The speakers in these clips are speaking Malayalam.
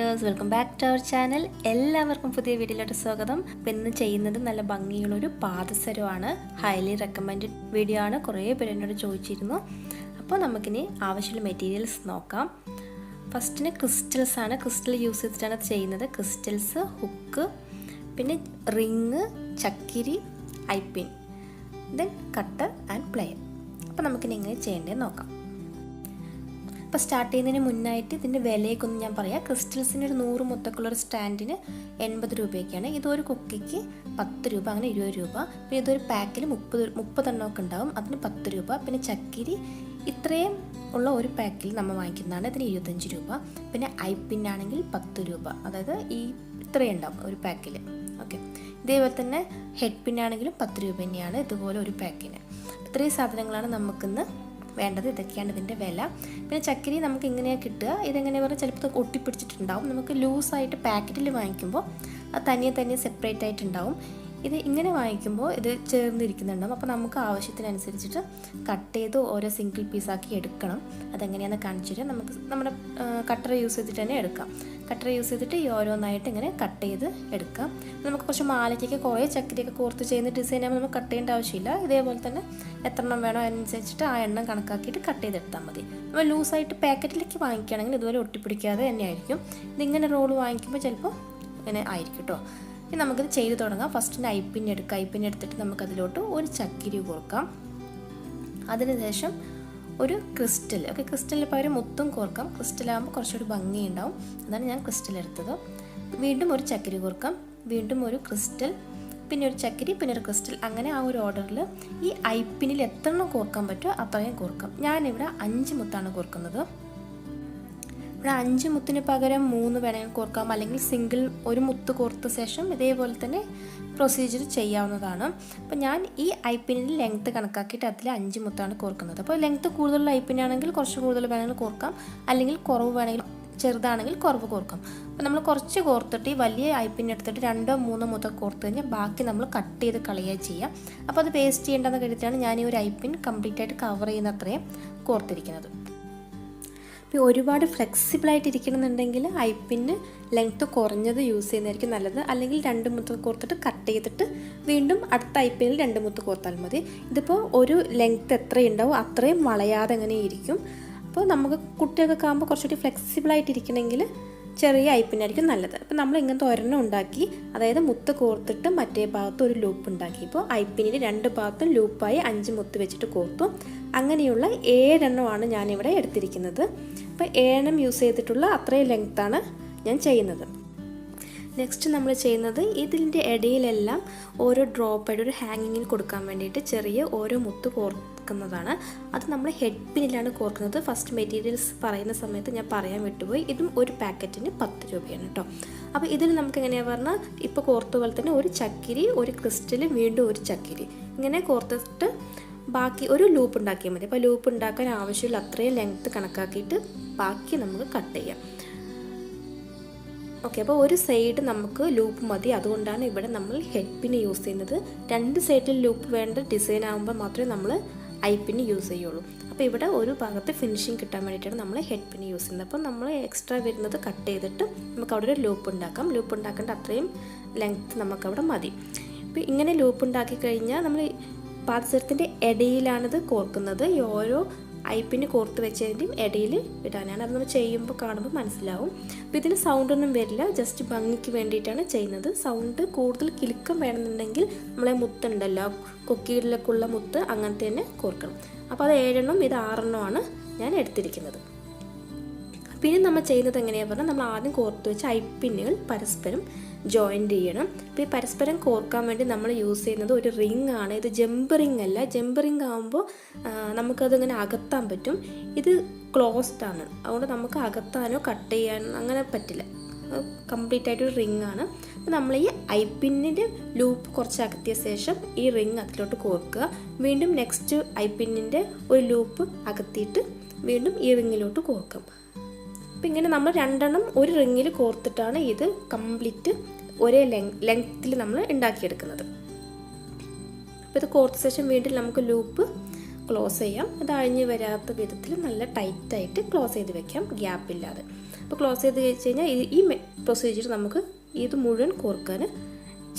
Viewers, welcome back to our channel. എല്ലാവർക്കും പുതിയ വീഡിയോയിലോട്ട് സ്വാഗതം. അപ്പോൾ ഇന്ന് ചെയ്യുന്നത് നല്ല ഭംഗിയുള്ളൊരു പാദസരമാണ്. ഹൈലി റെക്കമെൻഡഡ് വീഡിയോ ആണ്. കുറേ പേര് എന്നോട് ചോദിച്ചിരുന്നു. അപ്പോൾ നമുക്കിനി ആവശ്യമുള്ള മെറ്റീരിയൽസ് നോക്കാം. ഫസ്റ്റിന് ക്രിസ്റ്റൽസ് ആണ്. ക്രിസ്റ്റൽ യൂസ് ചെയ്തിട്ടാണ് ചെയ്യുന്നത്. ക്രിസ്റ്റൽസ്, ഹുക്ക്, പിന്നെ റിങ്, ചക്കിരി, eye pin, then cutter and plier. അപ്പോൾ നമുക്കിനി എങ്ങനെ ചെയ്യേണ്ടത് നോക്കാം. അപ്പോൾ സ്റ്റാർട്ട് ചെയ്യുന്നതിന് മുന്നായിട്ട് ഇതിൻ്റെ വിലയൊക്കെ ഞാൻ പറയാം. ക്രിസ്റ്റൽസിന് ഒരു 100 മുത്തക്കുള്ളൊരു സ്റ്റാൻഡിന് 80 രൂപയൊക്കെയാണ്. ഇതൊരു കുക്കിക്ക് 10 രൂപ, അങ്ങനെ 20 രൂപ. പിന്നെ ഇതൊരു പാക്കിൽ 30 എണ്ണമൊക്കെ ഉണ്ടാവും, അതിന് 10 രൂപ. പിന്നെ ചക്കിരി ഇത്രയും ഉള്ള ഒരു പാക്കിൽ നമ്മൾ വാങ്ങിക്കുന്നതാണ്, ഇതിന് 25 രൂപ. പിന്നെ ഐപ്പിന്നാണെങ്കിൽ 10 രൂപ, അതായത് ഈ ഇത്രയും ഉണ്ടാവും ഒരു പാക്കിൽ. ഓക്കെ, ഇതേപോലെ തന്നെ ഹെഡ് പിന്നാണെങ്കിലും 10 രൂപ തന്നെയാണ് ഇതുപോലെ ഒരു പാക്കിന്. ഇത്രയും സാധനങ്ങളാണ് നമുക്കിന്ന് വേണ്ടത്. ഇതൊക്കെയാണ് ഇതിൻ്റെ വില. പിന്നെ ചക്കിരി നമുക്ക് ഇങ്ങനെയാണ് കിട്ടുക. ഇതെങ്ങനെയാണ് പറഞ്ഞാൽ ചിലപ്പോൾ ഒട്ടിപ്പിടിച്ചിട്ടുണ്ടാവും. നമുക്ക് ലൂസായിട്ട് പാക്കറ്റിൽ വാങ്ങിക്കുമ്പോൾ അത് തനിയെ സെപ്പറേറ്റ് ആയിട്ടുണ്ടാവും. ഇത് ഇങ്ങനെ വാങ്ങിക്കുമ്പോൾ ഇത് ചേർന്നിരിക്കുന്നുണ്ടാവും. അപ്പോൾ നമുക്ക് ആവശ്യത്തിനനുസരിച്ചിട്ട് കട്ട് ചെയ്ത് ഓരോ സിംഗിൾ പീസാക്കി എടുക്കണം. അതെങ്ങനെയാണെന്ന് കാണിച്ചിട്ട് നമുക്ക് നമ്മുടെ കട്ടർ യൂസ് ചെയ്തിട്ട് തന്നെ എടുക്കാം. കട്ടർ യൂസ് ചെയ്തിട്ട് ഈ ഓരോന്നായിട്ട് ഇങ്ങനെ കട്ട് ചെയ്ത് എടുക്കാം. നമുക്ക് കുറച്ച് മാലയ്ക്കൊക്കെ കുറേ ചക്കിരിയൊക്കെ കോർത്ത് ചെയ്യുന്ന ഡിസൈൻ ആകുമ്പോൾ നമുക്ക് കട്ട് ചെയ്യേണ്ട ആവശ്യമില്ല. ഇതേപോലെ തന്നെ എത്ര എണ്ണം വേണോ അതിനനുസരിച്ചിട്ട് ആ എണ്ണം കണക്കാക്കിയിട്ട് കട്ട് ചെയ്തെടുത്താൽ മതി. നമ്മൾ ലൂസായിട്ട് പാക്കറ്റിലേക്ക് വാങ്ങിക്കുകയാണെങ്കിൽ ഇതുപോലെ ഒട്ടിപ്പിടിക്കാതെ തന്നെ ആയിരിക്കും. ഇതിങ്ങനെ റോള് വാങ്ങിക്കുമ്പോൾ ചിലപ്പോൾ ഇങ്ങനെ ആയിരിക്കും കേട്ടോ. ഇനി നമുക്കിത് ചെയ്ത് തുടങ്ങാം. ഫസ്റ്റിന് ഐപ്പിൻ എടുക്കാം. ഐപ്പിൻ എടുത്തിട്ട് നമുക്കതിലോട്ട് ഒരു ചക്കിരി കോർക്കാം. അതിനുശേഷം ഒരു ക്രിസ്റ്റൽ. ഓക്കെ, ക്രിസ്റ്റലിന് പകരം മുത്തും കോർക്കാം. ക്രിസ്റ്റലാകുമ്പോൾ കുറച്ചുകൂടി ഭംഗിയുണ്ടാവും. അതാണ് ഞാൻ ക്രിസ്റ്റൽ എടുത്തത്. വീണ്ടും ഒരു ചക്കിരി കോർക്കാം. വീണ്ടും ഒരു ക്രിസ്റ്റൽ, പിന്നെ ഒരു ചക്കിരി, പിന്നെ ഒരു ക്രിസ്റ്റൽ. അങ്ങനെ ആ ഒരു ഓർഡറിൽ ഈ ഐപ്പിനിൽ എത്ര എണ്ണം കോർക്കാൻ പറ്റുമോ അത്രയും കോർക്കാം. ഞാനിവിടെ 5 മുത്താണ് കോർക്കുന്നത്. ഇവിടെ 5 മുത്തിന് പകരം 3 വേണമെങ്കിൽ കോർക്കാം, അല്ലെങ്കിൽ സിംഗിൾ ഒരു മുത്ത് കോർത്ത ശേഷം ഇതേപോലെ തന്നെ പ്രൊസീജിയർ ചെയ്യാവുന്നതാണ്. അപ്പോൾ ഞാൻ ഈ ഐപ്പിനിൽ ലെങ്ത്ത് കണക്കാക്കിയിട്ട് അതിൽ 5 മുത്താണ് കോർക്കുന്നത്. അപ്പോൾ ലെങ്ത്ത് കൂടുതലുള്ള ഐപ്പിനാണെങ്കിൽ കുറച്ച് കൂടുതൽ വേണമെങ്കിൽ കോർക്കാം, അല്ലെങ്കിൽ കുറവ് വേണമെങ്കിൽ ചെറുതാണെങ്കിൽ കുറവ് കോർക്കാം. അപ്പോൾ നമ്മൾ കുറച്ച് കോർത്തിട്ട് ഈ വലിയ ഐപ്പിൻ എടുത്തിട്ട് 2-3 മുത്ത കോർത്ത് കഴിഞ്ഞാൽ ബാക്കി നമ്മൾ കട്ട് ചെയ്ത് കളയുക ചെയ്യാം. അപ്പോൾ അത് വേസ്റ്റ് ചെയ്യേണ്ടെന്ന് കരുതിയിട്ടാണ് ഞാൻ ഈ ഒരു ഐപ്പിൻ കംപ്ലീറ്റ് ആയിട്ട് കവർ ചെയ്യുന്ന അത്രയും കോർത്തിരിക്കുന്നത്. ഇപ്പോൾ ഒരുപാട് ഫ്ലെക്സിബിളായിട്ടിരിക്കണമെന്നുണ്ടെങ്കിൽ ഐപ്പിന് ലെങ്ത്ത് കുറഞ്ഞത് യൂസ് ചെയ്യുന്നതായിരിക്കും നല്ലത്. അല്ലെങ്കിൽ 2 മുത്ത് കോർത്തിട്ട് കട്ട് ചെയ്തിട്ട് വീണ്ടും അടുത്ത ഐപ്പിനിൽ 2 മുത്ത് കോർത്താൽ മതി. ഇതിപ്പോൾ ഒരു ലെങ്ത്ത് എത്രയുണ്ടാവും അത്രയും വളയാതെ അങ്ങനെ ഇരിക്കും. അപ്പോൾ നമുക്ക് കുട്ടികൾക്കൊക്കെ ആകുമ്പോൾ കുറച്ചുകൂടി ഫ്ലെക്സിബിളായിട്ടിരിക്കണമെങ്കിൽ ചെറിയ ഐപ്പിനായിരിക്കും നല്ലത്. അപ്പോൾ നമ്മൾ ഇങ്ങനത്തെ ഒരെണ്ണം ഉണ്ടാക്കി, അതായത് മുത്ത് കോർത്തിട്ട് മറ്റേ ഭാഗത്ത് ഒരു ലൂപ്പ് ഉണ്ടാക്കി. ഇപ്പോൾ ഐപ്പിനിൽ 2 ഭാഗത്തും ലൂപ്പായി 5 മുത്ത് വെച്ചിട്ട് കോർത്തു. അങ്ങനെയുള്ള 7 എണ്ണമാണ് ഞാനിവിടെ എടുത്തിരിക്കുന്നത്. അപ്പോൾ 7 എണ്ണം യൂസ് ചെയ്തിട്ടുള്ള അത്രയും ലെങ്ത്താണ് ഞാൻ ചെയ്യുന്നത്. നെക്സ്റ്റ് നമ്മൾ ചെയ്യുന്നത് ഇതിൻ്റെ ഇടയിലെല്ലാം ഓരോ ഡ്രോപ്പായിട്ട് ഒരു ഹാങ്ങിങ്ങിൽ കൊടുക്കാൻ വേണ്ടിയിട്ട് ചെറിയ ഓരോ മുത്ത് കോർക്കുന്നതാണ്. അത് നമ്മൾ ഹെഡ് പിന്നിലാണ് കോർക്കുന്നത്. ഫസ്റ്റ് മെറ്റീരിയൽസ് പറയുന്ന സമയത്ത് ഞാൻ പറയാൻ വിട്ടുപോയി. ഇതും ഒരു പാക്കറ്റിന് 10 രൂപയാണ് കേട്ടോ. അപ്പോൾ ഇതിൽ നമുക്ക് എങ്ങനെയാണ് പറഞ്ഞാൽ ഇപ്പോൾ കോർത്ത പോലെ തന്നെ ഒരു ചക്കിരി, ഒരു ക്രിസ്റ്റൽ, വീണ്ടും ഒരു ചക്കിരി, ഇങ്ങനെ കോർത്തിട്ട് ബാക്കി ഒരു ലൂപ്പ് ഉണ്ടാക്കിയാൽ മതി. അപ്പോൾ ലൂപ്പ് ഉണ്ടാക്കാൻ ആവശ്യമില്ല അത്രയും ലെങ്ത്ത് കണക്കാക്കിയിട്ട് ബാക്കി നമുക്ക് കട്ട് ചെയ്യാം. ഓക്കെ, അപ്പോൾ ഒരു സൈഡ് നമുക്ക് ലൂപ്പ് മതി. അതുകൊണ്ടാണ് ഇവിടെ നമ്മൾ ഹെഡ് പിൻ യൂസ് ചെയ്യുന്നത്. 2 സൈഡിൽ ലൂപ്പ് വേണ്ട ഡിസൈൻ ആകുമ്പോൾ മാത്രമേ നമ്മൾ ഐപ്പിന് യൂസ് ചെയ്യുള്ളൂ. അപ്പോൾ ഇവിടെ ഒരു ഭാഗത്ത് ഫിനിഷിങ് കിട്ടാൻ വേണ്ടിയിട്ടാണ് നമ്മൾ ഹെഡ് പിൻ യൂസ് ചെയ്യുന്നത്. അപ്പോൾ നമ്മൾ എക്സ്ട്രാ വരുന്നത് കട്ട് ചെയ്തിട്ട് നമുക്ക് അവിടെ ഒരു ലൂപ്പ് ഉണ്ടാക്കാം. ലൂപ്പ് ഉണ്ടാക്കേണ്ട അത്രയും ലെങ്ത്ത് നമുക്കവിടെ മതി. അപ്പോൾ ഇങ്ങനെ ലൂപ്പ് ഉണ്ടാക്കി കഴിഞ്ഞാൽ നമ്മൾ പാദസരത്തിൻ്റെ ഇടയിലാണിത് കോർക്കുന്നത്. ഈ ഓരോ ഐപ്പിന് കോർത്ത് വെച്ചതിൻ്റെയും ഇടയിൽ ഇടാനാണ്. അത് നമ്മൾ ചെയ്യുമ്പോൾ കാണുമ്പോൾ മനസ്സിലാവും. അപ്പോൾ ഇതിന് സൗണ്ടൊന്നും വരില്ല, ജസ്റ്റ് ഭംഗിക്ക് വേണ്ടിയിട്ടാണ് ചെയ്യുന്നത്. സൗണ്ട് കൂടുതൽ കിലുക്കം വേണമെന്നുണ്ടെങ്കിൽ നമ്മളെ മുത്തുണ്ടല്ലോ, കൊക്കിയിലൊക്കെയുള്ള മുത്ത് അങ്ങനത്തെ തന്നെ കോർക്കണം. അപ്പോൾ അത് 7 എണ്ണം, ഇത് 6 എണ്ണമാണ് ഞാൻ എടുത്തിരിക്കുന്നത്. പിന്നെ നമ്മൾ ചെയ്യുന്നത് എങ്ങനെയാണെന്ന് പറഞ്ഞാൽ നമ്മൾ ആദ്യം കോർത്ത് വെച്ച ഐപ്പിന്നുകൾ പരസ്പരം ജോയിൻ്റ് ചെയ്യണം. അപ്പോൾ ഈ പരസ്പരം കോർക്കാൻ വേണ്ടി നമ്മൾ യൂസ് ചെയ്യുന്നത് ഒരു റിംഗ് ആണ്. ഇത് ജമ്പ് റിംഗ് അല്ല. ജമ്പ് റിംഗ് ആകുമ്പോൾ നമുക്കതിങ്ങനെ അകത്താൻ പറ്റും. ഇത് ക്ലോസ്ഡ് ആണ്, അതുകൊണ്ട് നമുക്ക് അകത്താനോ കട്ട് ചെയ്യാനോ അങ്ങനെ പറ്റില്ല. കംപ്ലീറ്റ് ആയിട്ടൊരു റിംഗ് ആണ്. അപ്പോൾ നമ്മൾ ഈ ഐപ്പിന്നിൻ്റെ ലൂപ്പ് കുറച്ച് അകത്തിയ ശേഷം ഈ റിംഗ് അതിലോട്ട് കോർക്കുക. വീണ്ടും നെക്സ്റ്റ് ഐപ്പിന്നിൻ്റെ ഒരു ലൂപ്പ് അകത്തിയിട്ട് വീണ്ടും ഈ റിങ്ങിലോട്ട് കോർക്കും. അപ്പോൾ ഇങ്ങനെ നമ്മൾ 2 എണ്ണം ഒരു റിങ്ങിൽ കോർത്തിട്ടാണ് ഇത് കംപ്ലീറ്റ് ഒരേ ലെങ്ത്തിൽ നമ്മൾ ഉണ്ടാക്കിയെടുക്കുന്നത്. അപ്പോൾ ഇത് കോർത്ത ശേഷം വീണ്ടും നമുക്ക് ലൂപ്പ് ക്ലോസ് ചെയ്യാം. അത് അഴിഞ്ഞ് വരാത്ത വിധത്തിൽ നല്ല ടൈറ്റായിട്ട് ക്ലോസ് ചെയ്ത് വെക്കാം, ഗ്യാപ്പില്ലാതെ. അപ്പോൾ ക്ലോസ് ചെയ്ത് വെച്ച് കഴിഞ്ഞാൽ ഈ പ്രൊസീജിയർ നമുക്ക് ഇത് മുഴുവൻ കോർക്കാൻ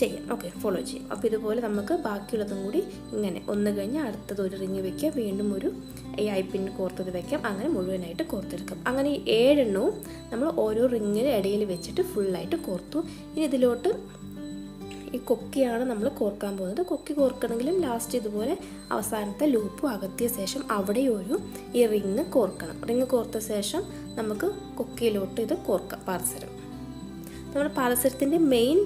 ചെയ്യാം. ഓക്കെ, ഫോളോ ചെയ്യാം. അപ്പോൾ ഇതുപോലെ നമുക്ക് ബാക്കിയുള്ളതും കൂടി ഇങ്ങനെ ഒന്ന് കഴിഞ്ഞ് അടുത്തത് ഒരു റിങ് വെക്കാം, വീണ്ടും ഒരു ഈ ഐപ്പിന് കോർത്തത് വെക്കാം, അങ്ങനെ മുഴുവനായിട്ട് കോർത്തെടുക്കാം. അങ്ങനെ ഈ 7 എണ്ണവും നമ്മൾ ഓരോ റിങ്ങിന് ഇടയിൽ വെച്ചിട്ട് ഫുള്ളായിട്ട് കോർത്തു. ഇനി ഇതിലോട്ട് ഈ കൊക്കിയാണ് നമ്മൾ കോർക്കാൻ പോകുന്നത്. കൊക്കി കോർക്കണമെങ്കിലും ലാസ്റ്റ് ഇതുപോലെ അവസാനത്തെ ലൂപ്പ് അകത്തിയ ശേഷം അവിടെ ഒരു ഈ റിങ് കോർക്കണം. റിങ് കോർത്ത ശേഷം നമുക്ക് കൊക്കിയിലോട്ട് ഇത് കോർക്കാം. പാദസരം നമ്മുടെ പാദസരത്തിൻ്റെ മെയിൻ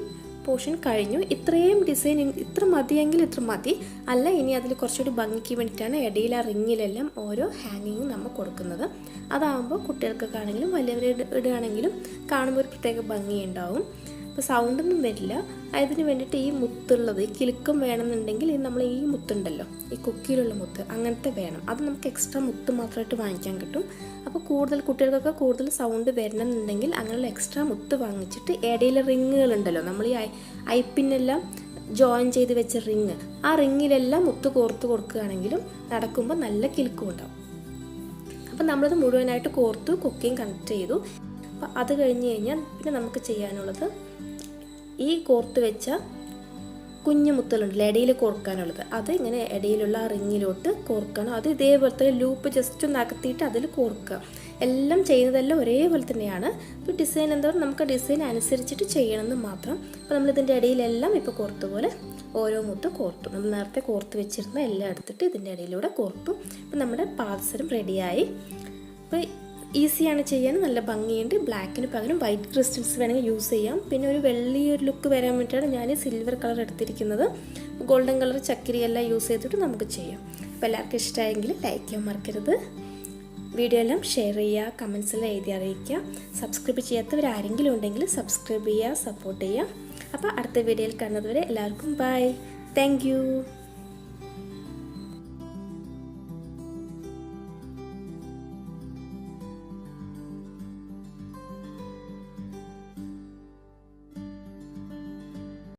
പോർഷൻ കഴിഞ്ഞു. ഇത്രയും ഡിസൈൻ ഇത്ര മതിയെങ്കിൽ ഇത്ര മതി, അല്ല ഇനി അതിൽ കുറച്ചുകൂടി ഭംഗിക്ക് വേണ്ടിയിട്ടാണ് ഇടയിൽ ആ റിങ്ങിലെല്ലാം ഓരോ ഹാങ്ങിങ്ങും നമ്മൾ കൊടുക്കുന്നത്. അതാകുമ്പോൾ കുട്ടികൾക്കൊക്കെ ആണെങ്കിലും വലിയവർ ഇടുകയാണെങ്കിലും കാണുമ്പോൾ ഒരു പ്രത്യേക ഭംഗിയുണ്ടാവും. അപ്പോൾ സൗണ്ടൊന്നും വരില്ല. അതിന് വേണ്ടിയിട്ട് ഈ മുത്തുള്ളത്, ഈ കിലുക്കം വേണമെന്നുണ്ടെങ്കിൽ നമ്മൾ ഈ മുത്തുണ്ടല്ലോ, ഈ കൊക്കിയിലുള്ള മുത്ത് അങ്ങനത്തെ വേണം. അത് നമുക്ക് എക്സ്ട്രാ മുത്ത് മാത്രമായിട്ട് വാങ്ങിക്കാൻ കിട്ടും. അപ്പോൾ കൂടുതൽ കുട്ടികൾക്കൊക്കെ കൂടുതൽ സൗണ്ട് വരണമെന്നുണ്ടെങ്കിൽ അങ്ങനെയുള്ള എക്സ്ട്രാ മുത്ത് വാങ്ങിച്ചിട്ട് ഇടയിലെ റിങ്ങുകളുണ്ടല്ലോ, നമ്മൾ ഈ ഐപ്പിനെല്ലാം ജോയിൻ ചെയ്ത് വെച്ച റിങ്, ആ റിങ്ങിലെല്ലാം മുത്ത് കോർത്ത് കൊടുക്കുകയാണെങ്കിലും നടക്കുമ്പോൾ നല്ല കിലുക്കും ഉണ്ടാവും. അപ്പം നമ്മളത് മുഴുവനായിട്ട് കോർത്തു, കൊക്കിയും കണക്ട് ചെയ്തു. അപ്പോൾ അത് കഴിഞ്ഞ് കഴിഞ്ഞാൽ പിന്നെ നമുക്ക് ചെയ്യാനുള്ളത് ഈ കോർത്ത് വെച്ച കുഞ്ഞു മുത്തലുണ്ടല്ലോ ഇടയിൽ കോർക്കാനുള്ളത്, അത് ഇങ്ങനെ ഇടയിലുള്ള ആ റിങ്ങിലോട്ട് കോർക്കണം. അത് ഇതേപോലത്തെ ലൂപ്പ് ജസ്റ്റ് ഒന്ന് അകത്തിയിട്ട് അതിൽ കോർക്കുക. എല്ലാം ചെയ്യുന്നതെല്ലാം ഒരേപോലെ തന്നെയാണ്. ഇപ്പോൾ ഡിസൈൻ എന്താ പറയുക, നമുക്ക് ഡിസൈൻ അനുസരിച്ചിട്ട് ചെയ്യണമെന്ന് മാത്രം. അപ്പോൾ നമ്മളിതിൻ്റെ ഇടയിലെല്ലാം ഇപ്പോൾ കോർത്ത പോലെ ഓരോ മുത്ത് കോർത്തു. നമ്മൾ നേരത്തെ കോർത്ത് വെച്ചിരുന്ന എല്ലാം എടുത്തിട്ട് ഇതിൻ്റെ ഇടയിലൂടെ കോർത്തു. അപ്പോൾ നമ്മുടെ പാദസരം റെഡിയായി. അപ്പോൾ ഈസിയാണ് ചെയ്യാൻ, നല്ല ഭംഗിയുണ്ട്. ബ്ലാക്കിന് പകരം വൈറ്റ് ക്രിസ്റ്റൽസ് വേണമെങ്കിൽ യൂസ് ചെയ്യാം. പിന്നെ ഒരു വെള്ളിയൊരു ലുക്ക് വരാൻ വേണ്ടിയിട്ടാണ് ഞാൻ സിൽവർ കളർ എടുത്തിരിക്കുന്നത്. ഗോൾഡൻ കളർ ചക്കിരിയെല്ലാം യൂസ് ചെയ്തിട്ട് നമുക്ക് ചെയ്യാം. അപ്പോൾ എല്ലാവർക്കും ഇഷ്ടമായെങ്കിൽ ലൈക്ക് ചെയ്യാൻ മറക്കരുത്. വീഡിയോ എല്ലാം ഷെയർ ചെയ്യുക, കമൻസിൽ എഴുതി അറിയിക്കുക. സബ്സ്ക്രൈബ് ചെയ്യാത്തവരാരെങ്കിലും ഉണ്ടെങ്കിൽ സബ്സ്ക്രൈബ് ചെയ്യുക, സപ്പോർട്ട് ചെയ്യുക. അപ്പോൾ അടുത്ത വീഡിയോയിൽ കാണുന്നതുവരെ എല്ലാവർക്കും ബൈ. Thank you.